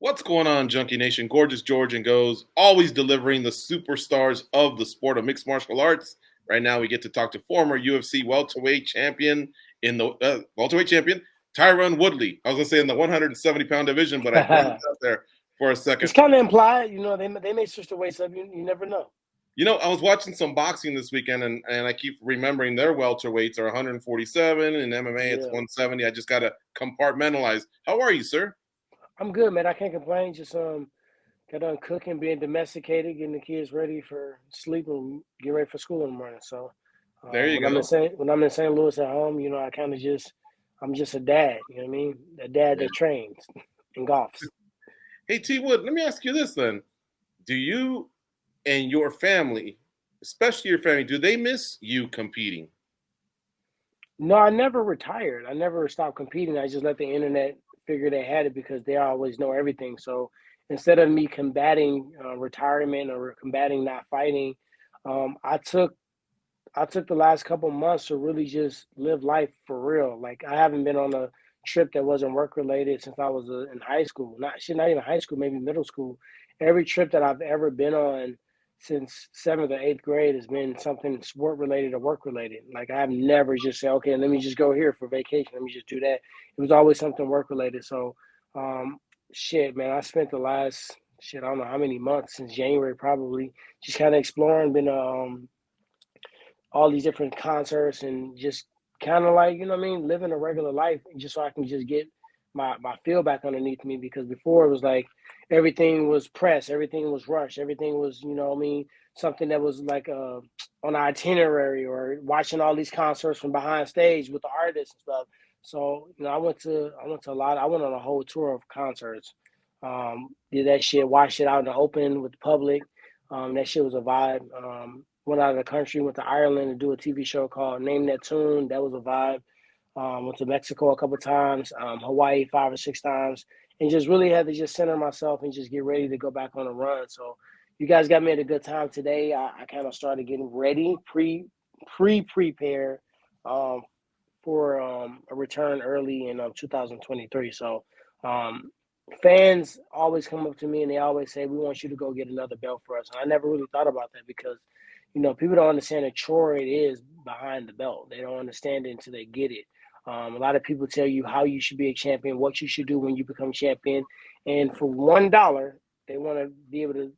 What's going on, Junkie Nation? Gorgeous George and Goes, always delivering the superstars of the sport of mixed martial arts. Right now, we get to talk to former UFC welterweight champion Tyron Woodley. I was gonna say in the 170-pound division, but I blanked out there for a second. It's kind of implied, they may switch the weights up. You never know. I was watching some boxing this weekend, and I keep remembering their welterweights are 147, and MMA it's 170. I just got to compartmentalize. How are you, sir? I'm good, man. I can't complain. Just got done cooking, being domesticated, getting the kids ready for sleep and getting ready for school in the morning. So there you go. When I'm in St. Louis at home, I kind of I'm just a dad. You know what I mean? A dad that trains and golfs. Hey, T. Wood, let me ask you this then: do you and your family, especially your family, do they miss you competing? No, I never retired. I never stopped competing. I just let the internet figure they had it because they always know everything. So instead of me combating retirement or combating not fighting, I took the last couple months to really just live life for real. Like I haven't been on a trip that wasn't work related since I was in high school. Not even high school, maybe middle school. Every trip that I've ever been on since 7th or 8th grade has been something sport related or work related. Like I've never just said, okay, let me just go here for vacation. Let me just do that. It was always something work related. So, man, I spent the last I don't know how many months since January probably just kind of exploring, been all these different concerts and just kind of like, living a regular life just so I can just get my feel back underneath me, because before it was like everything was press, everything was rushed, everything was, something that was like on an itinerary, or watching all these concerts from behind stage with the artists and stuff. So, I went a lot. I went on a whole tour of concerts. Did that shit, watched it out in the open with the public. That shit was a vibe. Went out of the country, went to Ireland to do a TV show called Name That Tune. That was a vibe. Went to Mexico a couple of times, Hawaii 5 or 6 times, and just really had to just center myself and just get ready to go back on a run. So you guys got me at a good time today. I kind of started getting ready, prepared for a return early in 2023. So fans always come up to me and they always say, we want you to go get another belt for us. And I never really thought about that because, people don't understand the chore it is behind the belt. They don't understand it until they get it. A lot of people tell you how you should be a champion, what you should do when you become champion. And for $1, they want to be able to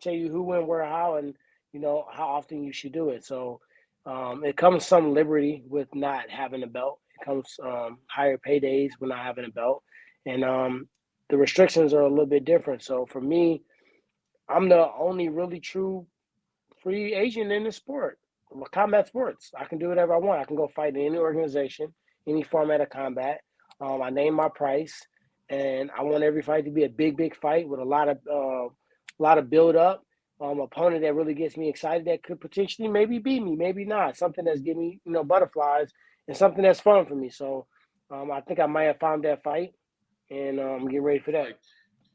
tell you who, when, where, how, and, how often you should do it. So it comes some liberty with not having a belt. It comes higher paydays with not having a belt. And the restrictions are a little bit different. So for me, I'm the only really true free agent in the sport, combat sports. I can do whatever I want. I can go fight in any organization, any format of combat. I name my price, and I want every fight to be a big, big fight with a lot of build up. Opponent that really gets me excited, that could potentially maybe beat me, maybe not. Something that's giving me, butterflies, and something that's fun for me. So I think I might have found that fight, and get ready for that.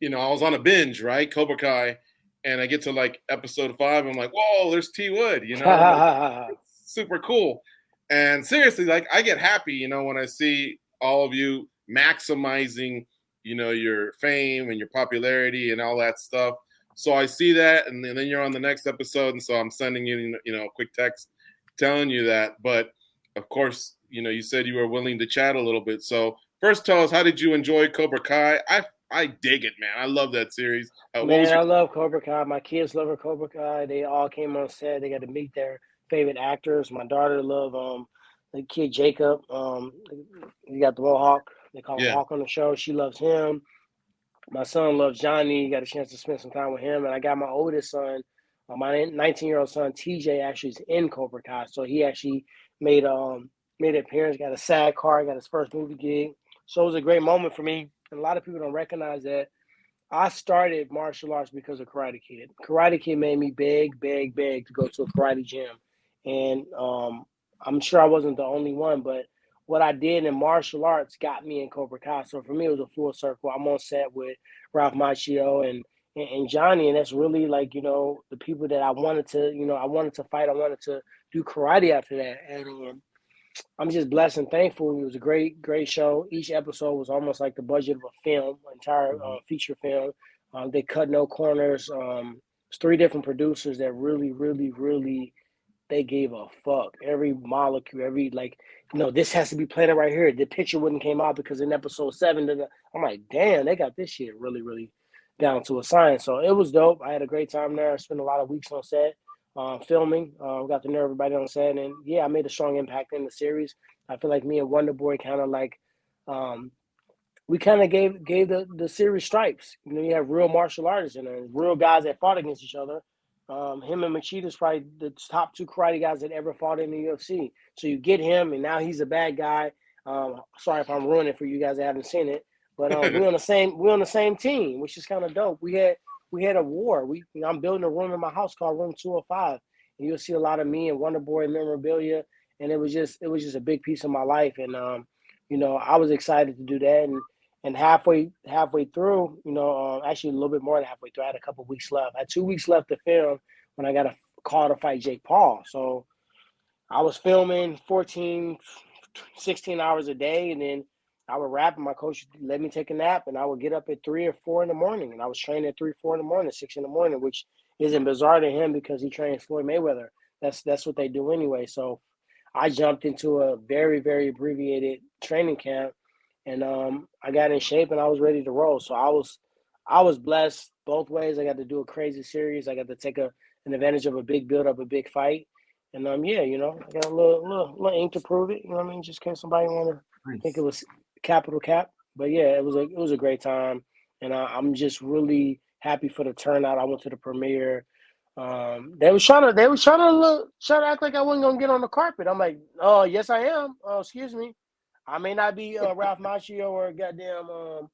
I was on a binge, right? Cobra Kai. And I get to like episode 5. I'm like, whoa, there's T Wood, like, super cool. And seriously, like I get happy, when I see all of you maximizing, your fame and your popularity and all that stuff. So I see that, and then you're on the next episode, and so I'm sending you, a quick text telling you that. But of course, you said you were willing to chat a little bit. So first, tell us, how did you enjoy Cobra Kai? I dig it, man. I love that series. I love Cobra Kai. My kids love Cobra Kai. They all came on set. They got to meet their favorite actors. My daughter loved the kid Jacob. He got the Mohawk. They call him Hawk on the show. She loves him. My son loves Johnny. Got a chance to spend some time with him. And I got my oldest son, my 19-year-old son, TJ, actually is in Cobra Kai. So he actually made an appearance, got a SAG card, got his first movie gig. So it was a great moment for me. And a lot of people don't recognize that I started martial arts because of Karate Kid. Karate Kid made me beg to go to a karate gym. And I'm sure I wasn't the only one, but what I did in martial arts got me in Cobra Kai. So for me, it was a full circle. I'm on set with Ralph Macchio and Johnny, and that's really like, the people that I wanted to, I wanted to fight. I wanted to do karate after that. And I'm just blessed and thankful. It was a great show. Each episode was almost like the budget of a film, entire feature film. They cut no corners. It's 3 different producers that really they gave a fuck. Every molecule, every this has to be planted right here. The picture wouldn't came out because in episode 7, I'm like, damn, they got this shit really down to a science. So it was dope. I had a great time there. I spent a lot of weeks on set. Filming, got to know everybody on set, and yeah, I made a strong impact in the series. I feel like me and Wonder Boy kind of we kind of gave the series stripes. You have real martial artists in there, real guys that fought against each other. Him and Machida's probably the top 2 karate guys that ever fought in the UFC. So you get him, and now he's a bad guy. Sorry if I'm ruining it for you guys that haven't seen it, but we're on the same team, which is kind of dope. We had a war. I'm building a room in my house called Room 205, and you'll see a lot of me and Wonder Boy memorabilia. And it was just a big piece of my life. And I was excited to do that. And halfway through, actually a little bit more than halfway through, I had a couple of weeks left. I had 2 weeks left to film when I got a call to fight Jake Paul. So I was filming 14, 16 hours a day, and then I would wrap, and my coach would let me take a nap, and I would get up at 3 or 4 in the morning, and I was training at 3, 4 in the morning, 6 in the morning, which isn't bizarre to him because he trains Floyd Mayweather. That's what they do anyway. So I jumped into a very, very abbreviated training camp, and I got in shape, and I was ready to roll. So I was blessed both ways. I got to do a crazy series. I got to take an advantage of a big build up, a big fight. And I got a little ink to prove it. You know what I mean? Just in case somebody want to think it was capital cap. But yeah, it was a great time, and I'm just really happy for the turnout. I went to the premiere. They was trying to act like I wasn't gonna get on the carpet. I'm like, oh yes I am. Oh, excuse me, I may not be Ralph Macchio or goddamn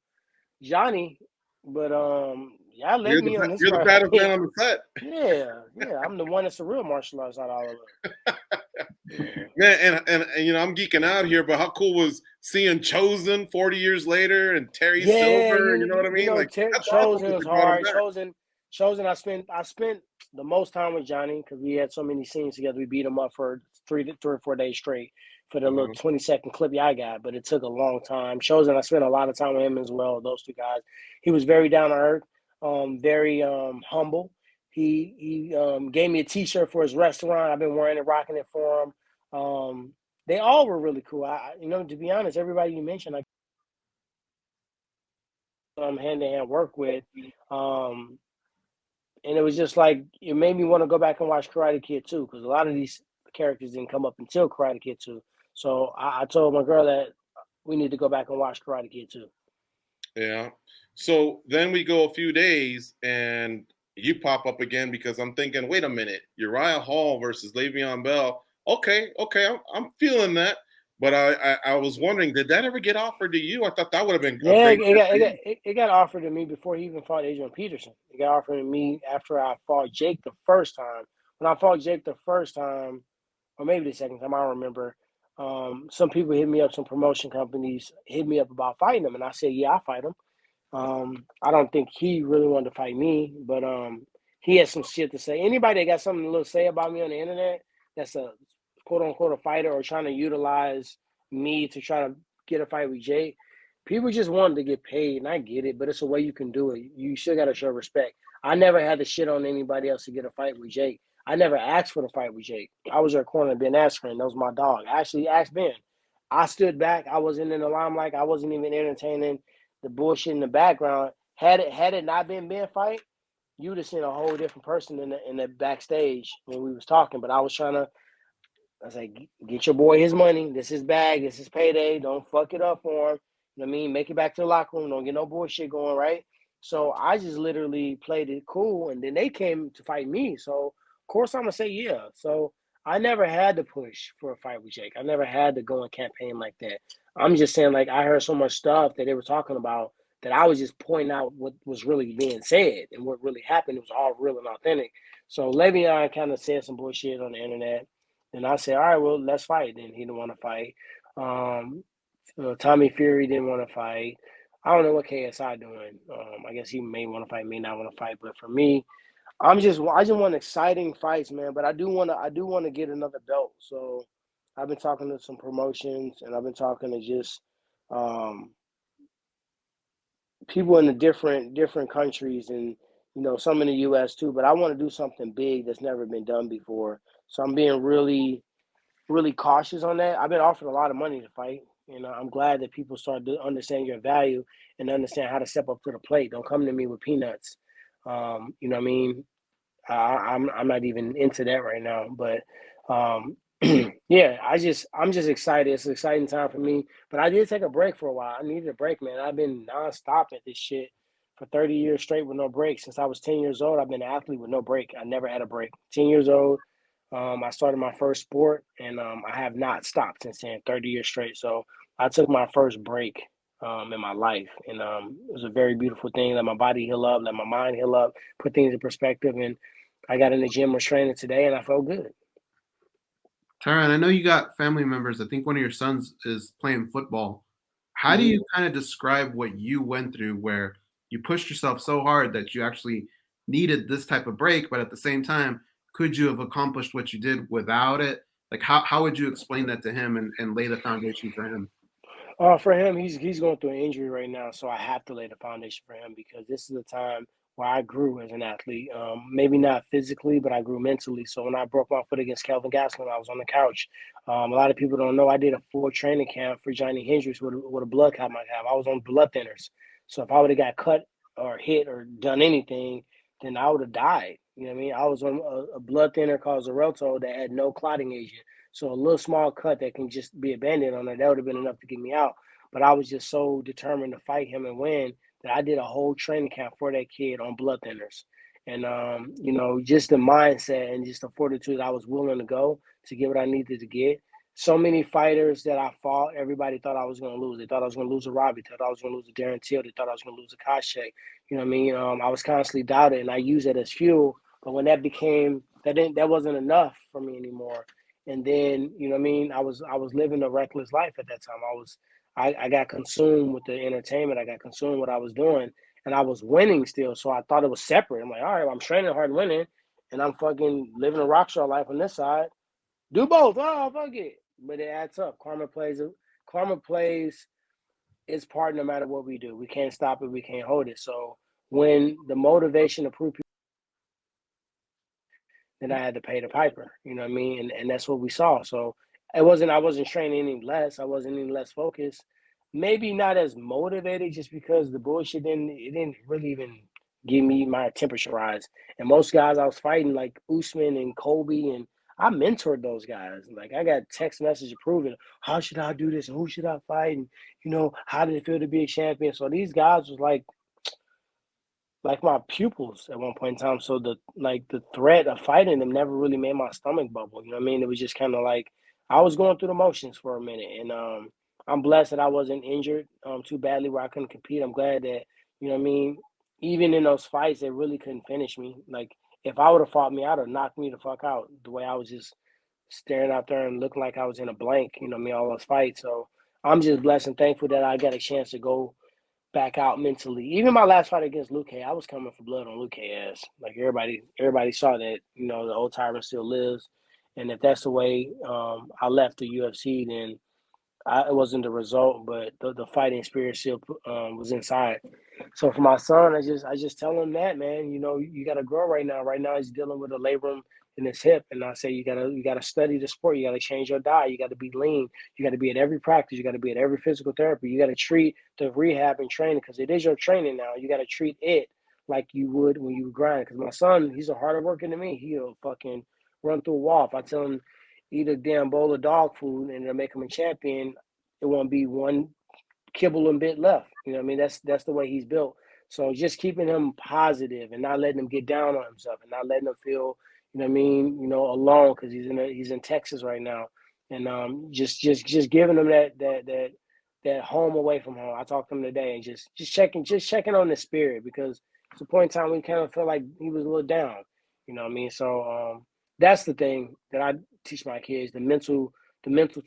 Johnny, but y'all let me on this. You're the baddest man on the set. Yeah, I'm the one that's a real martial arts out of all of it. Man, and I'm geeking out here, but how cool was seeing Chosen 40 years later and Terry Silver? You know what I mean? Chosen awesome was hard. Chosen. I spent the most time with Johnny because we had so many scenes together. We beat him up for 3 or 4 days straight for the little 20-second clip I got, but it took a long time. Chosen, I spent a lot of time with him as well. Those 2 guys. He was very down to earth, very humble. He gave me a T-shirt for his restaurant. I've been wearing it, rocking it for him. They all were really cool. To be honest, everybody you mentioned, I hand-to-hand work with. And it was just like, it made me want to go back and watch Karate Kid 2 because a lot of these characters didn't come up until Karate Kid 2. So I told my girl that we need to go back and watch Karate Kid 2. Yeah. So then we go a few days and you pop up again because I'm thinking, wait a minute, Uriah Hall versus Le'Veon Bell. Okay, I'm feeling that. But I was wondering, did that ever get offered to you? I thought that would have been it got offered to me before he even fought Adrian Peterson. It got offered to me after I fought Jake the first time. When I fought Jake the first time, or maybe the second time, I don't remember, some people hit me up, some promotion companies hit me up about fighting him, and I said, yeah, I'll fight him. I don't think he really wanted to fight me, but he had some shit to say. Anybody that got something to say about me on the internet that's a quote-unquote a fighter or trying to utilize me to try to get a fight with Jake, people just wanted to get paid, and I get it, but it's a way you can do it. You still got to show respect. I never had to shit on anybody else to get a fight with Jake. I never asked for the fight with Jake. I was their corner, Ben Askren. That was my dog. I actually asked Ben. I stood back. I wasn't in the limelight. I wasn't even entertaining the bullshit in the background. Had it not been Ben fight, you would have seen a whole different person in the backstage when we was talking. But I was like, get your boy his money. This is his bag. This is payday. Don't fuck it up for him. You know what I mean? Make it back to the locker room. Don't get no bullshit going, right? So I just literally played it cool, and then they came to fight me. So, of course, I'm going to say yeah. So I never had to push for a fight with Jake. I never had to go and campaign like that. I'm just saying, like, I heard so much stuff that they were talking about that I was just pointing out what was really being said and what really happened. It was all real and authentic. So Le'Veon kind of said some bullshit on the internet. And I said, all right, well, let's fight. Then he didn't want to fight. Tommy Fury didn't want to fight. I don't know what KSI doing. I guess he may want to fight, may not want to fight. But for me, I just want exciting fights, man. But I do want to get another belt. So I've been talking to some promotions, and I've been talking to just people in the different countries, and some in the U.S. too. But I want to do something big that's never been done before. So I'm being really, really cautious on that. I've been offered a lot of money to fight. I'm glad that people start to understand your value and understand how to step up to the plate. Don't come to me with peanuts. You know what I mean? I'm not even into that right now, but yeah, I'm just excited. It's an exciting time for me. But I did take a break for a while. I needed a break, man. I've been nonstop at this shit for 30 years straight with no break. Since I was 10 years old, I've been an athlete with no break. I never had a break. 10 years old, I started my first sport, and I have not stopped since then. 30 years straight. So I took my first break in my life, and it was a very beautiful thing. Let my body heal up, let my mind heal up, put things in perspective, and I got in the gym, was training today, and I felt good. Tyron, I know you got family members. I think one of your sons is playing football. How do you kind of describe what you went through where you pushed yourself so hard that you actually needed this type of break, but at the same time, could you have accomplished what you did without it? Like, how would you explain that to him and lay the foundation for him? For him, he's going through an injury right now, so I have to lay the foundation for him because this is the time where I grew as an athlete. Maybe not physically, but I grew mentally. So when I broke my foot against Kelvin Gastelum, I was on the couch. A lot of people don't know I did a full training camp for Johnny Hendricks with a blood clot I might have. I was on blood thinners, so if I would have got cut or hit or done anything, then I would have died. You know what I mean? I was on a blood thinner called Xarelto that had no clotting agent. So a little small cut that can just be a band-aid on it, that would have been enough to get me out. But I was just so determined to fight him and win that I did a whole training camp for that kid on blood thinners. And just the mindset and just the fortitude I was willing to go to get what I needed to get. So many fighters that I fought, everybody thought I was going to lose. They thought I was going to lose a Robbie. They thought I was going to lose a Darren Till. They thought I was going to lose a Kashay. You know what I mean? I was constantly doubted, and I used it as fuel. But when that wasn't enough for me anymore. And then, you know what I mean, I was living a reckless life at that time. I got consumed with the entertainment. I got consumed with what I was doing, and I was winning still. So I thought it was separate. I'm like, all right, well, I'm training hard and winning, and I'm fucking living a rock star life on this side. Do both. Oh, fuck it. But it adds up. Karma plays its part no matter what we do. We can't stop it. We can't hold it. So when the motivation to prove people, then I had to pay the piper. You know what I mean? And that's what we saw. So I wasn't training any less. I wasn't any less focused. Maybe not as motivated just because the bullshit didn't really even give me my temperature rise. And most guys I was fighting like Usman and Kobe, and I mentored those guys. Like I got text message proving how should I do this and who should I fight, and how did it feel to be a champion. So these guys was like my pupils at one point in time. So the threat of fighting them never really made my stomach bubble. You know what I mean? It was just kind of like I was going through the motions for a minute, and I'm blessed that I wasn't injured too badly where I couldn't compete. I'm glad that what I mean. Even in those fights, they really couldn't finish me. Like if I would have fought me, I'd have knocked me the fuck out. The way I was just staring out there and looking like I was in a blank. You know what I mean? All those fights. So I'm just blessed and thankful that I got a chance to go back out mentally. Even my last fight against Luke, I was coming for blood on Luke ass. Like everybody saw that, the old Tyron still lives. And if that's the way I left the UFC, then it wasn't the result, but the fighting spirit still was inside. So for my son, I just tell him that, man, you got to grow right now. Right now he's dealing with a labrum in his hip, and I say you gotta study the sport. You gotta change your diet. You got to be lean. You got to be at every practice. You got to be at every physical therapy. You got to treat the rehab and training because it is your training now. You got to treat it like you would when you grind. Because my son, he's a harder working than me. He'll fucking run through a wall. If I tell him eat a damn bowl of dog food and it'll make him a champion, it won't be one kibble and bit left. You know what I mean? That's the way he's built. So just keeping him positive and not letting him get down on himself and not letting him feel, alone because he's in Texas right now. And just giving him that home away from home. I talked to him today and just checking on the spirit because it's a point in time we kind of felt like he was a little down. You know what I mean? So that's the thing that I teach my kids, the mental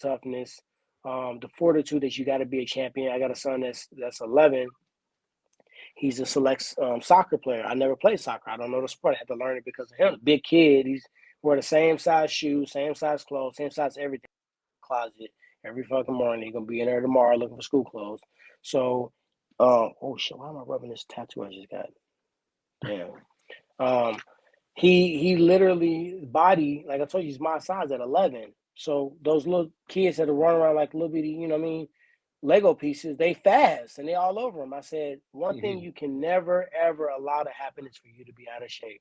toughness, the fortitude that you got to be a champion. I got a son that's 11. He's a select soccer player. I never played soccer. I don't know the sport. I had to learn it because of him. Big kid. He's wear the same size shoes, same size clothes, same size everything. closet every fucking morning. He's gonna be in there tomorrow looking for school clothes. So, oh shit, why am I rubbing this tattoo I just got? Damn. He literally body, like I told you, he's my size at 11. So those little kids that are running around like little bitty, you know what I mean, Lego pieces, they fast and they all over him. I said, one thing you can never, ever allow to happen is for you to be out of shape.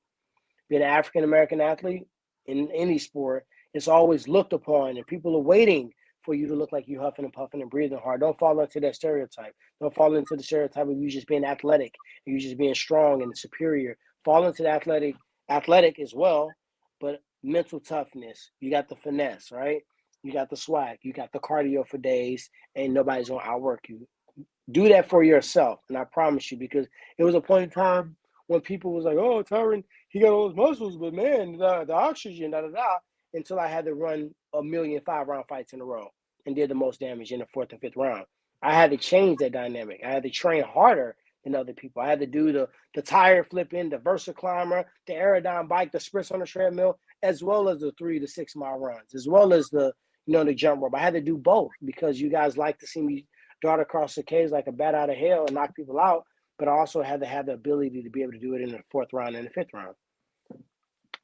Being an African-American athlete in any sport, it's always looked upon and people are waiting for you to look like you huffing and puffing and breathing hard. Don't fall into that stereotype. Don't fall into the stereotype of you just being athletic and you just being strong and superior. Fall into the athletic as well, but mental toughness. You got the finesse, right? You got the swag. You got the cardio for days, and nobody's gonna outwork you. Do that for yourself, and I promise you, because it was a point in time when people was like, "Oh, Tyron, he got all those muscles, but man, the oxygen, da da da." Until I had to run 1,000,000 5-round fights in a row and did the most damage in the 4th and 5th round. I had to change that dynamic. I had to train harder than other people. I had to do the tire flipping, the Versa climber, the Aerodyne bike, the sprints on the treadmill, as well as the 3 to 6 mile runs, as well as the jump rope. I had to do both because you guys like to see me dart across the cage like a bat out of hell and knock people out, but I also had to have the ability to be able to do it in the 4th round and the 5th round.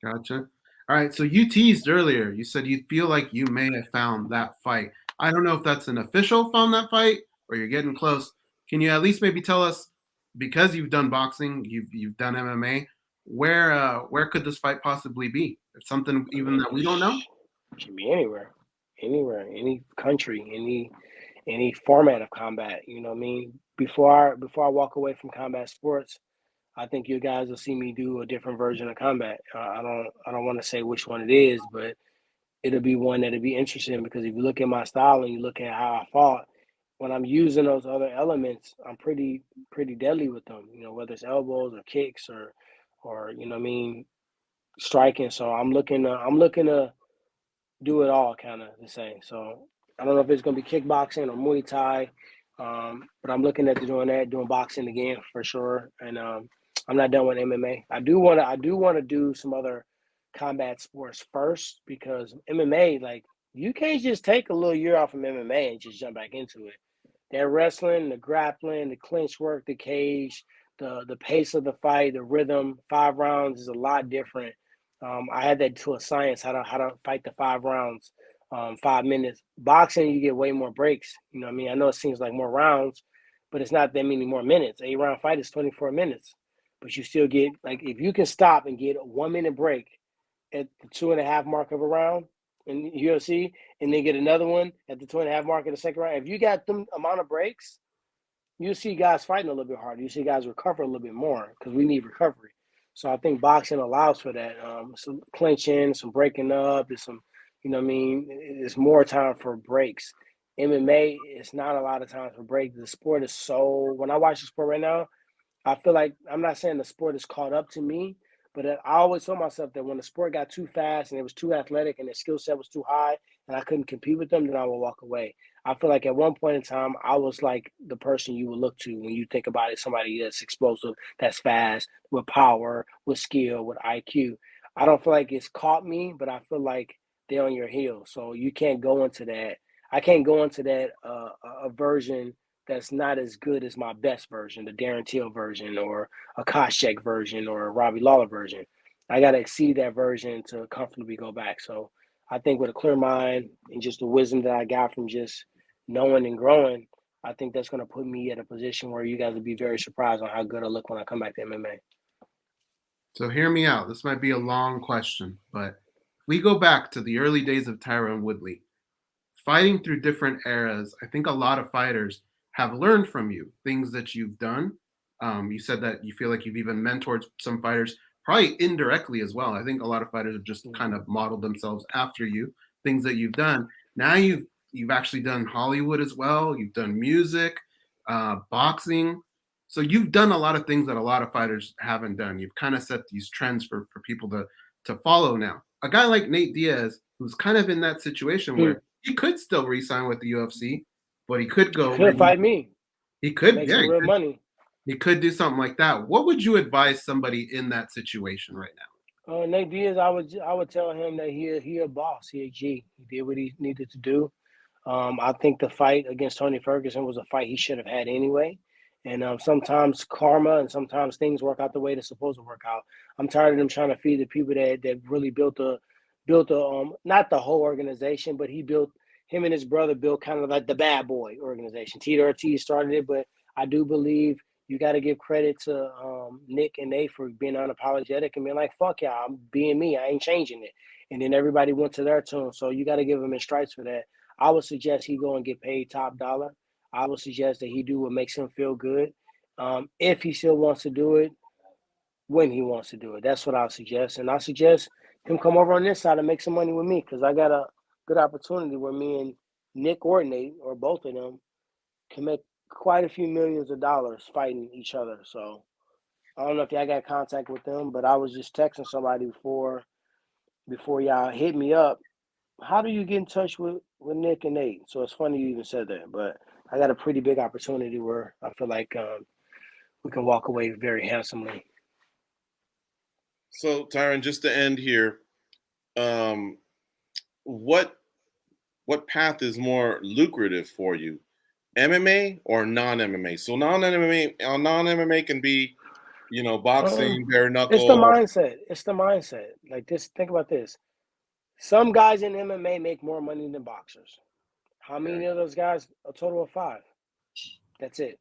Gotcha. All right, so you teased earlier. You said you feel like you may have found that fight. I don't know if that's an official found that fight or you're getting close. Can you at least maybe tell us, because you've done boxing, you've done MMA, where could this fight possibly be? If something even that we don't know? It can be anywhere, any country, any format of combat. You know what I mean? Before I walk away from combat sports, I think you guys will see me do a different version of combat. I don't want to say which one it is, but it'll be one that'll be interesting because if you look at my style and you look at how I fought, when I'm using those other elements, I'm pretty deadly with them. You know, whether it's elbows or kicks or you know what I mean, striking. So I'm looking to do it all kind of the same. So I don't know if it's gonna be kickboxing or Muay Thai, but I'm looking at doing boxing again for sure. And I'm not done with MMA. I do want to do some other combat sports first because MMA, like you can't just take a little year off from MMA and just jump back into it. That wrestling, the grappling, the clinch work, the cage, the pace of the fight, the rhythm, 5 rounds is a lot different. I had that to a science how to fight the 5 rounds, 5 minutes. Boxing, you get way more breaks. You know what I mean? I know it seems like more rounds, but it's not that many more minutes. 8-round fight is 24 minutes, but you still get, like, if you can stop and get a 1 minute break at the 2.5 mark of a round in UFC, and then get another one at the 2.5 mark of the second round. If you got them amount of breaks, you see guys fighting a little bit harder. You see guys recover a little bit more because we need recovery. So I think boxing allows for that. Some clinching, some breaking up, there's some, you know what I mean? It's more time for breaks. MMA, it's not a lot of time for breaks. The sport is so, when I watch the sport right now, I feel like, I'm not saying the sport is caught up to me, but I always told myself that when the sport got too fast and it was too athletic and the skill set was too high and I couldn't compete with them, then I would walk away. I feel like at one point in time, I was like the person you would look to when you think about it, somebody that's explosive, that's fast, with power, with skill, with IQ. I don't feel like it's caught me, but I feel like they're on your heels. So you can't go into that. I can't go into that a version that's not as good as my best version, the Darren Till version or a Koscheck version or a Robbie Lawler version. I got to exceed that version to comfortably go back. So I think with a clear mind and just the wisdom that I got from just knowing and growing, I think that's going to put me at a position where you guys will be very surprised on how good I look when I come back to MMA. So hear me out. This might be a long question, but if we go back to the early days of Tyron Woodley, fighting through different eras, I think a lot of fighters have learned from you, things that you've done. You said that you feel like you've even mentored some fighters, probably indirectly as well. I think a lot of fighters have just kind of modeled themselves after you, things that you've done. Now you've actually done Hollywood as well. You've done music, boxing. So you've done a lot of things that a lot of fighters haven't done. You've kind of set these trends for people to follow now. A guy like Nate Diaz, who's kind of in that situation where he could still re-sign with the UFC, but he could go. He could fight me. He could, make yeah, some real money. He could do something like that. What would you advise somebody in that situation right now? Nate Diaz, I would tell him that he a boss. He a G. He did what he needed to do. I think the fight against Tony Ferguson was a fight he should have had anyway. And sometimes karma and sometimes things work out the way they're supposed to work out. I'm tired of them trying to feed the people that really built a not the whole organization, but him and his brother built kind of like the bad boy organization. Tito Ortiz started it, but I do believe you got to give credit to Nick and Nate for being unapologetic and being like, fuck y'all, I'm being me. I ain't changing it. And then everybody went to their tune. So you got to give them his stripes for that. I would suggest he go and get paid top dollar. I would suggest that he do what makes him feel good. If he still wants to do it, when he wants to do it. That's what I'll suggest. And I suggest him come over on this side and make some money with me because I got a good opportunity where me and Nick or Nate or both of them can make quite a few millions of dollars fighting each other. So I don't know if y'all got contact with them, but I was just texting somebody before y'all hit me up. How do you get in touch with Nick and Nate? So it's funny you even said that, but I got a pretty big opportunity where I feel like we can walk away very handsomely. So Tyron, just to end here, what path is more lucrative for you, MMA or non-MMA? So non-MMA can be, boxing, bare knuckle. It's the mindset. It's the mindset. Like this. Think about this. Some guys in MMA make more money than boxers. How many of those guys? A total of 5. That's it.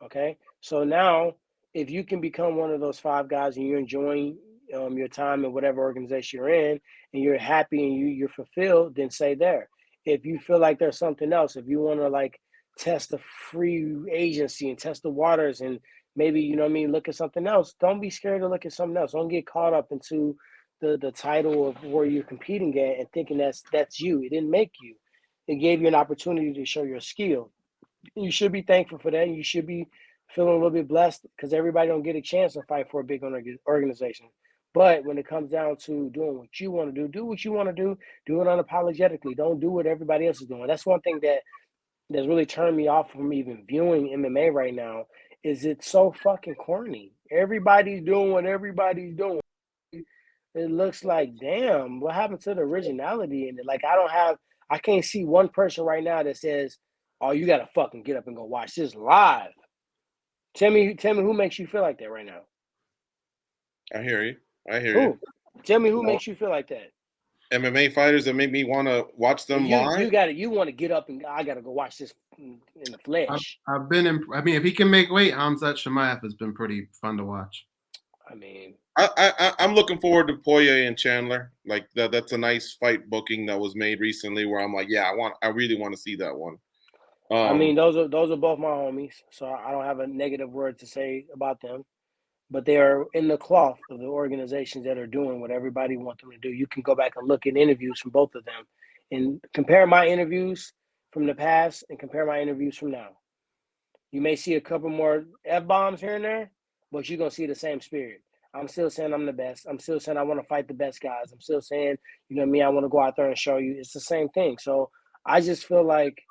Okay. So now, if you can become one of those 5 guys and you're enjoying your time in whatever organization you're in, and you're happy and you're fulfilled, then stay there. If you feel like there's something else, if you want to like test the free agency and test the waters and maybe, look at something else, don't be scared to look at something else. Don't get caught up into the title of where you're competing at and thinking that's you. It didn't make you. It gave you an opportunity to show your skill. You should be thankful for that. You should be feeling a little bit blessed because everybody don't get a chance to fight for a big organization. But when it comes down to doing what you want to do what you want to do it unapologetically. Don't do what everybody else is doing. That's one thing that's really turned me off from even viewing MMA right now is it's so fucking corny. Everybody's doing what everybody's doing. It looks like, damn, what happened to the originality in it? Like, I can't see one person right now that says, oh, you got to fucking get up and go watch this live. Tell me who makes you feel like that right now. I hear you. Who? Tell me who makes you feel like that. MMA fighters that make me want to watch them live. You want to get up and I got to go watch this in the flesh. If he can make weight, Khamzat Chimaev has been pretty fun to watch. I mean, I'm looking forward to Poirier and Chandler. Like that's a nice fight booking that was made recently. Where I'm like, yeah, I really want to see that one. I mean, those are both my homies, so I don't have a negative word to say about them. But they are in the cloth of the organizations that are doing what everybody wants them to do. You can go back and look at interviews from both of them and compare my interviews from the past and compare my interviews from now. You may see a couple more F-bombs here and there, but you're going to see the same spirit. I'm still saying I'm the best. I'm still saying I want to fight the best guys. I'm still saying, I want to go out there and show you. It's the same thing. So I just feel like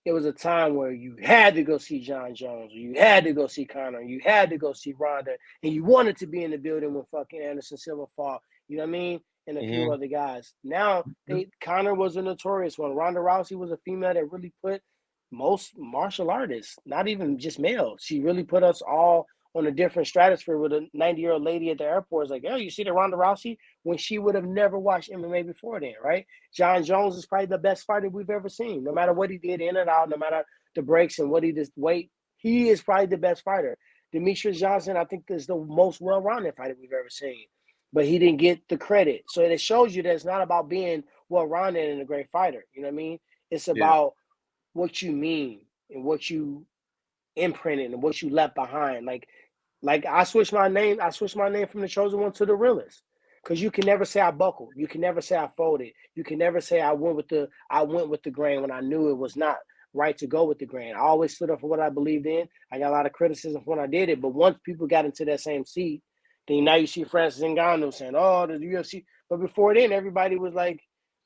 it was a time where you had to go see John Jones, or you had to go see Conor, you had to go see Ronda, and you wanted to be in the building when fucking Anderson Silva fought. You know what I mean? And a few other guys. Now, Conor was a notorious one. Ronda Rousey was a female that really put most martial artists, not even just male. She really put us all on a different stratosphere with a 90-year-old lady at the airport. It's like, oh, you see the Ronda Rousey? When she would have never watched MMA before then, right? John Jones is probably the best fighter we've ever seen. No matter what he did in and out, no matter the breaks and what he just wait, he is probably the best fighter. Demetrius Johnson, I think, is the most well-rounded fighter we've ever seen. But he didn't get the credit. So it shows you that it's not about being well-rounded and a great fighter. You know what I mean? It's about what you mean and what you imprinted and what you left behind. Like I switched my name from the Chosen One to the Realist. Because you can never say I buckled. You can never say I folded. You can never say I went with the grain when I knew it was not right to go with the grain. I always stood up for what I believed in. I got a lot of criticism when I did it. But once people got into that same seat, then now you see Francis Ngannou saying, oh, the UFC. But before then, everybody was like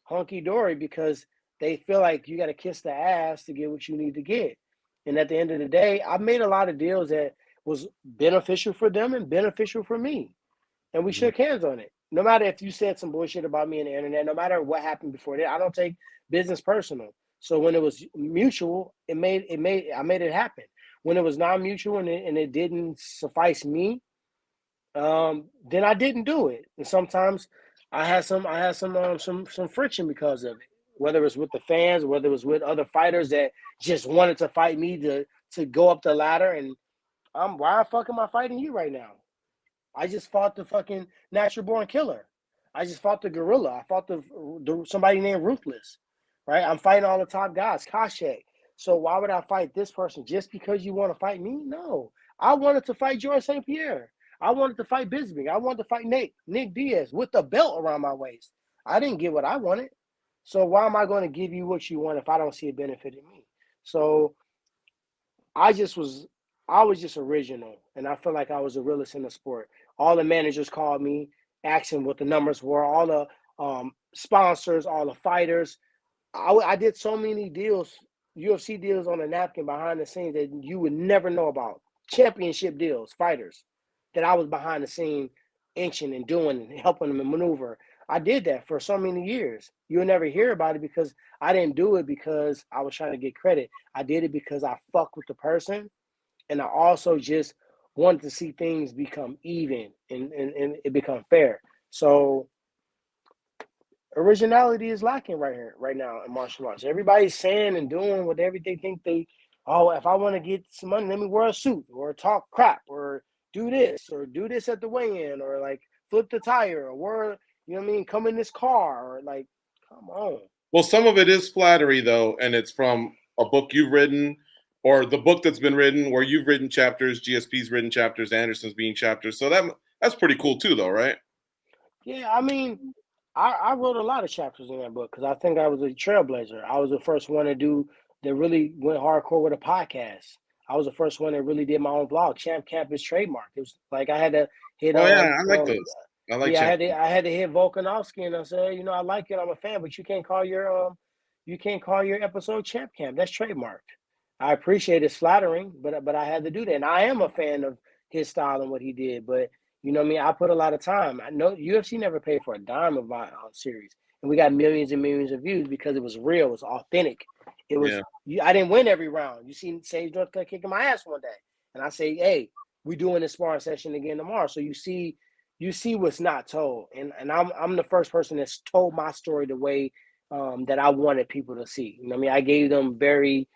hunky-dory because they feel like you got to kiss the ass to get what you need to get. And at the end of the day, I made a lot of deals that was beneficial for them and beneficial for me. And we shook hands on it. No matter if you said some bullshit about me on the internet, no matter what happened before that, I don't take business personal. So when it was mutual, I made it happen. When it was non-mutual and it didn't suffice me, then I didn't do it. And sometimes I had some friction because of it. Whether it was with the fans, whether it was with other fighters that just wanted to fight me to go up the ladder. And why the fuck am I fighting you right now? I just fought the fucking natural born killer. I just fought the gorilla. I fought the somebody named Ruthless, right? I'm fighting all the top guys, Kashe. So why would I fight this person just because you want to fight me? No, I wanted to fight George St. Pierre. I wanted to fight Bisbee. I wanted to fight Nick Diaz with the belt around my waist. I didn't get what I wanted. So why am I going to give you what you want if I don't see a benefit in me? So I was just original, and I feel like I was the realest in the sport. All the managers called me, asking what the numbers were. All the sponsors, all the fighters. I did so many deals, UFC deals on a napkin behind the scenes that you would never know about. Championship deals, fighters that I was behind the scene, inching and doing and helping them maneuver. I did that for so many years. You'll never hear about it because I didn't do it because I was trying to get credit. I did it because I fuck with the person. And I also just wanted to see things become even and it become fair. So originality is lacking right now in martial arts. Everybody's saying and doing whatever they think if I want to get some money, let me wear a suit or talk crap or do this at the weigh-in or like flip the tire or wear, you know what I mean, come in this car or like, come on. Well, some of it is flattery though, and it's from a book you've written or the book that's been written where you've written chapters, GSP's written chapters, Anderson's being chapters. So that's pretty cool too though, right? Yeah, I mean, I wrote a lot of chapters in that book because I think I was a trailblazer. I was the first one that really went hardcore with a podcast. I was the first one that really did my own vlog. Champ Camp is trademark. It was like I had to hit. Oh yeah, I like those. I like. Yeah, Champ. I had to hit Volkanovski and I said, I like it. I'm a fan, but you can't call your episode Champ Camp. That's trademarked. I appreciate it's flattering, but I had to do that, and I am a fan of his style and what he did. But you know what I mean? I put a lot of time. I know UFC never paid for a dime of my series, and we got millions and millions of views because it was real, it was authentic. It was. Yeah. I didn't win every round. You seen Sage Northcutt kicking my ass one day, and I say, "Hey, we doing this sparring session again tomorrow." So you see what's not told, and I'm the first person that's told my story the way that I wanted people to see. You know what I mean? I gave them very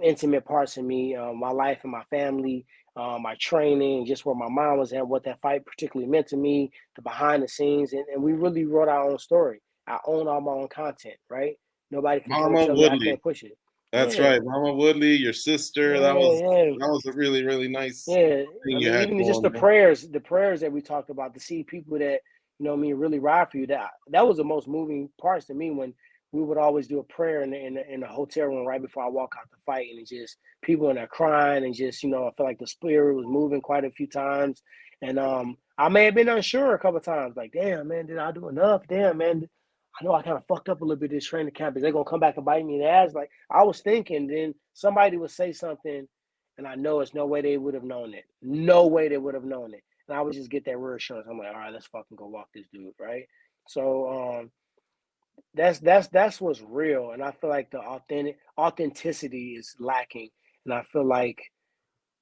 intimate parts of me, my life and my family. My training, just where my mind was at, what that fight particularly meant to me, the behind the scenes, and we really wrote our own story. I own all my own content, right? Nobody can come and tell me I can't push it. That's right, Mama Woodley, your sister. That was a really, really nice. Yeah, I mean, even just the prayers that we talked about, to see people that really ride for you. That was the most moving parts to me when we would always do a prayer in the hotel room right before I walk out the fight, and it's just people in there crying and just I feel like the spirit was moving quite a few times, and I may have been unsure a couple of times, like, damn man, did I do enough? Damn man, I know I kind of fucked up a little bit this training camp. Is they gonna come back and bite me in the ass? Like I was thinking, then somebody would say something, and I know it's no way they would have known it. No way they would have known it, and I would just get that reassurance. I'm like, all right, let's fucking go walk this dude, right? So that's what's real, and I feel like the authenticity is lacking, and I feel like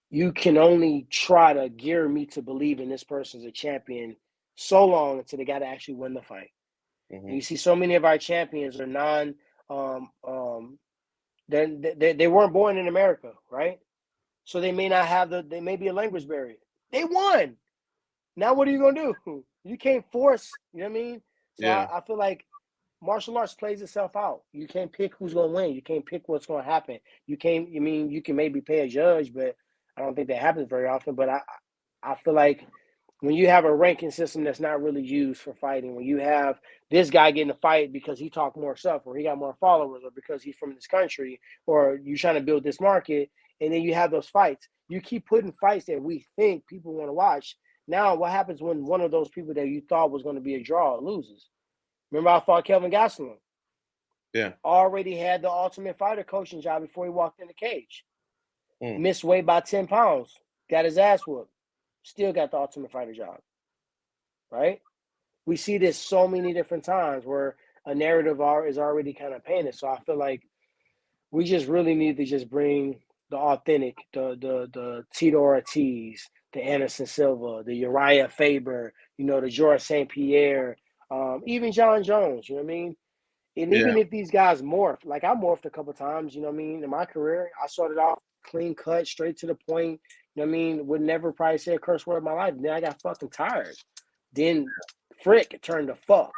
you can only try to gear me to believe in this person's a champion so long until they got to actually win the fight. Mm-hmm. And you see so many of our champions are they weren't born in America, right? So they may not have they may be a language barrier. They won. Now what are you gonna do? You can't force, you know what I mean? So yeah. I feel like martial arts plays itself out. You can't pick who's gonna win. You can't pick what's gonna happen. You can maybe pay a judge, but I don't think that happens very often. But I feel like when you have a ranking system that's not really used for fighting, when you have this guy getting a fight because he talked more stuff or he got more followers or because he's from this country or you're trying to build this market, and then you have those fights, you keep putting fights that we think people want to watch. Now what happens when one of those people that you thought was going to be a draw loses? Remember I fought Kelvin Gastelum? Yeah. Already had the Ultimate Fighter coaching job before he walked in the cage. Missed weight by 10 pounds. Got his ass whooped. Still got the Ultimate Fighter job. Right? We see this so many different times where a narrative is already kind of painted. So I feel like we just really need to just bring the authentic, the Tito Ortiz, the Anderson Silva, the Uriah Faber, the George St. Pierre, even John Jones, you know what I mean? And Yeah. even if these guys morph, like I morphed a couple times, you know what I mean? In my career, I started off clean cut, straight to the point, you know what I mean? Would never probably say a curse word in my life. Then I got fucking tired. Then frick, it turned to fuck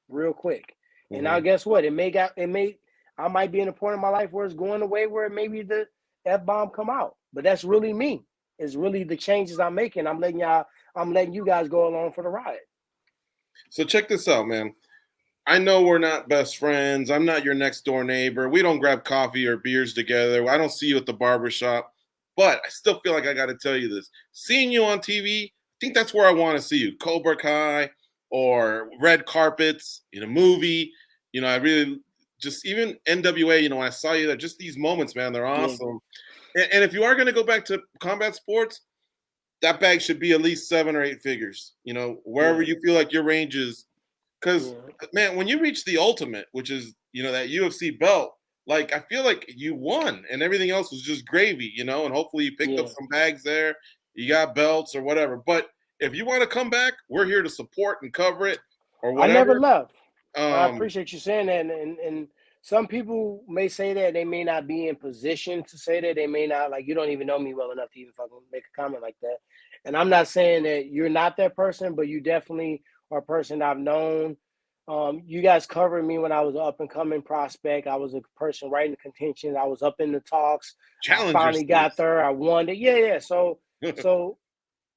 real quick. And now guess what? I might be in a point in my life where it's going away where maybe the F-bomb come out. But that's really me. It's really the changes I'm making. I'm letting you guys go along for the ride. So check this out, man. I know we're not best friends. I'm not your next door neighbor. We don't grab coffee or beers together. I don't see you at the barbershop. But I still feel like I got to tell you this. Seeing you on TV, I think that's where I want to see you. Cobra Kai or red carpets in a movie. I really just even NWA, when I saw you there, just these moments, man, they're awesome. Yeah. And if you are going to go back to combat sports, that bag should be at least 7 or 8 figures, wherever you feel like your range is. Because, man, when you reach the ultimate, which is, that UFC belt, like, I feel like you won and everything else was just gravy, and hopefully you picked up some bags there. You got belts or whatever. But if you want to come back, we're here to support and cover it or whatever. I never left. I appreciate you saying that. And some people may say that. They may not be in position to say that. They may not, like, you don't even know me well enough to even fucking make a comment like that. And I'm not saying that you're not that person, but you definitely are a person I've known. You guys covered me when I was an up-and-coming prospect. I was a person right in the contention. I was up in the talks. I finally got there. I won it. Yeah. So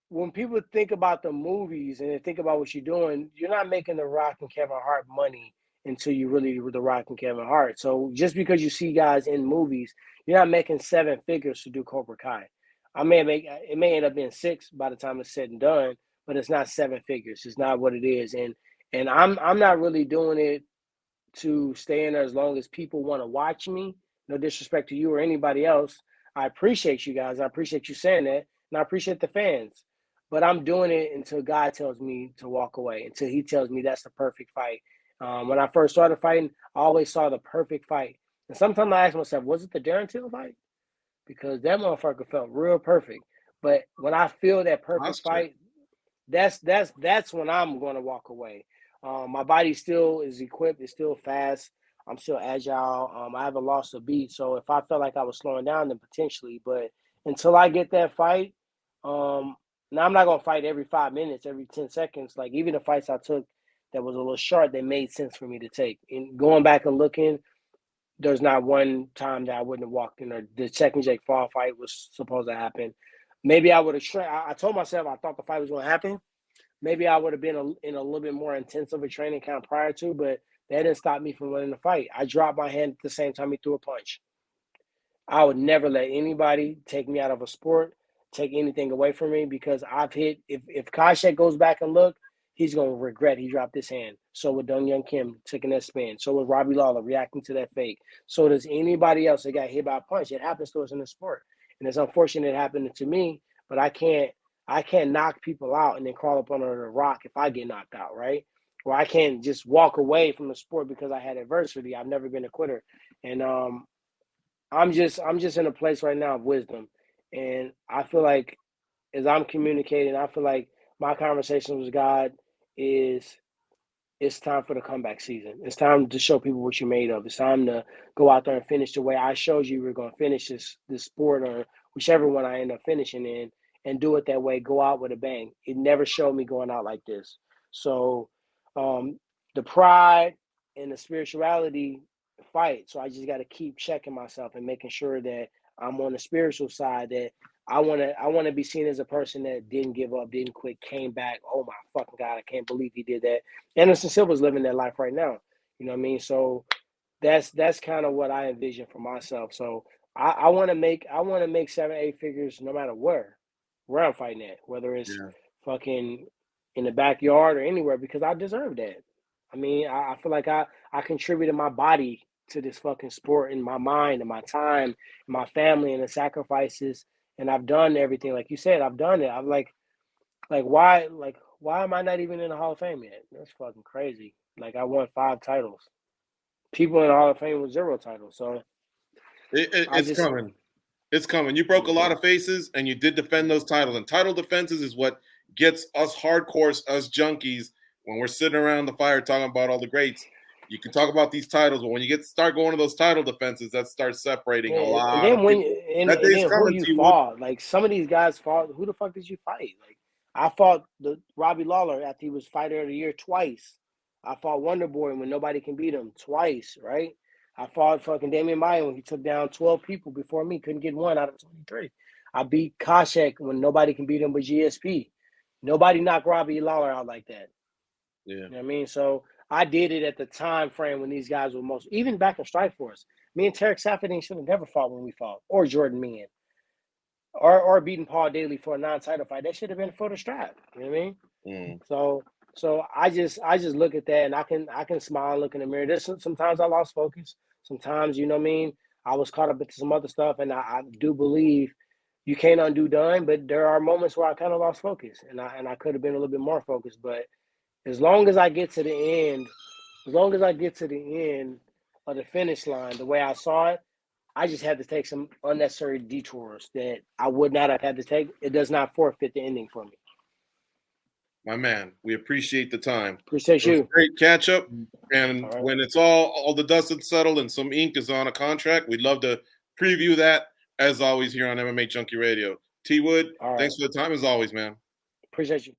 when people think about the movies and they think about what you're doing, you're not making The Rock and Kevin Hart money until you really The Rock and Kevin Hart. So just because you see guys in movies, you're not making 7 figures to do Cobra Kai. It may end up being 6 by the time it's said and done, but it's not 7 figures. It's not what it is. And I'm not really doing it to stay in there as long as people want to watch me. No disrespect to you or anybody else. I appreciate you guys. I appreciate you saying that. And I appreciate the fans. But I'm doing it until God tells me to walk away, until he tells me that's the perfect fight. When I first started fighting, I always saw the perfect fight. And sometimes I ask myself, was it the Darren Till fight? Because that motherfucker felt real perfect. But when I feel that perfect fight, that's when I'm going to walk away. My body still is equipped. It's still fast. I'm still agile. I haven't lost a beat. So if I felt like I was slowing down, then potentially. But until I get that fight, now I'm not going to fight every 5 minutes, every 10 seconds. Like even the fights I took that was a little short, they made sense for me to take. And going back and looking, there's not one time that I wouldn't have walked in there. The second Jake Paul fight was supposed to happen. Maybe I would have I told myself I thought the fight was going to happen. Maybe I would have been in a little bit more intense of a training camp prior to, but that didn't stop me from winning the fight. I dropped my hand at the same time he threw a punch. I would never let anybody take me out of a sport, take anything away from me, because I've hit. If Kashek goes back and look, he's going to regret he dropped his hand. So with Dong Young Kim taking that spin. So with Robbie Lawler reacting to that fake. So does anybody else that got hit by a punch. It happens to us in the sport. And it's unfortunate it happened to me, but I can't knock people out and then crawl up under the rock if I get knocked out, right? Or I can't just walk away from the sport because I had adversity. I've never been a quitter. And I'm just in a place right now of wisdom. And I feel like as I'm communicating, I feel like my conversation with God is it's time for the comeback season. It's time to show people what you're made of. It's time to go out there and finish the way I showed you we're going to finish this sport, or whichever one I end up finishing in, and do it that way. Go out with a bang. It never showed me going out like this. So the pride and the spirituality fight. So I just got to keep checking myself and making sure that I'm on the spiritual side, that I want to be seen as a person that didn't give up, didn't quit, came back. Oh my fucking God, I can't believe he did that. Anderson Silva's living that life right now. You know what I mean? So that's kind of what I envision for myself. So I want to make 7-8 figures no matter where I'm fighting at, whether it's fucking in the backyard or anywhere, because I deserve that. I mean, I feel like I contributed my body to this fucking sport, and my mind and my time and my family and the sacrifices. And I've done everything. Like you said, I've done it. I'm why am I not even in the Hall of Fame yet? That's fucking crazy. Like I won 5 titles. People in the Hall of Fame with 0 titles. So It's coming. It's coming. You broke a lot of faces, and you did defend those titles. And title defenses is what gets us hardcores, us junkies, when we're sitting around the fire talking about all the greats. You can talk about these titles, but when you start going to those title defenses, that starts separating a lot. And then of when people. and That day's then who coming, you T-Wood. fought? Like some of these guys fought. Who the fuck did you fight? Like I fought the Robbie Lawler after he was Fighter of the Year twice. I fought Wonder Boy when nobody can beat him twice, right? I fought fucking Damian Maia when he took down 12 people before me, couldn't get one out of 23. I beat Koshek when nobody can beat him but GSP. Nobody knocked Robbie Lawler out like that. Yeah. You know what I mean? So I did it at the time frame when these guys were most, even back in Strikeforce. Me and Tarek Saffiedine should have never fought when we fought, or Jordan Meehan, or beating Paul Daly for a non-title fight. That should have been for the strap. You know what I mean? Mm. So I just look at that and I can smile and look in the mirror. There's sometimes I lost focus. Sometimes, you know what I mean, I was caught up into some other stuff, and I do believe you can't undo done, but there are moments where I kind of lost focus, and I could have been a little bit more focused. But as long as I get to the end, of the finish line, the way I saw it, I just had to take some unnecessary detours that I would not have had to take. It does not forfeit the ending for me. My man, we appreciate the time. Appreciate you. Great catch up. And All right. when it's all the dust is settled and some ink is on a contract, we'd love to preview that as always here on MMA Junkie Radio. T Wood, All right. thanks for the time as always, man. Appreciate you.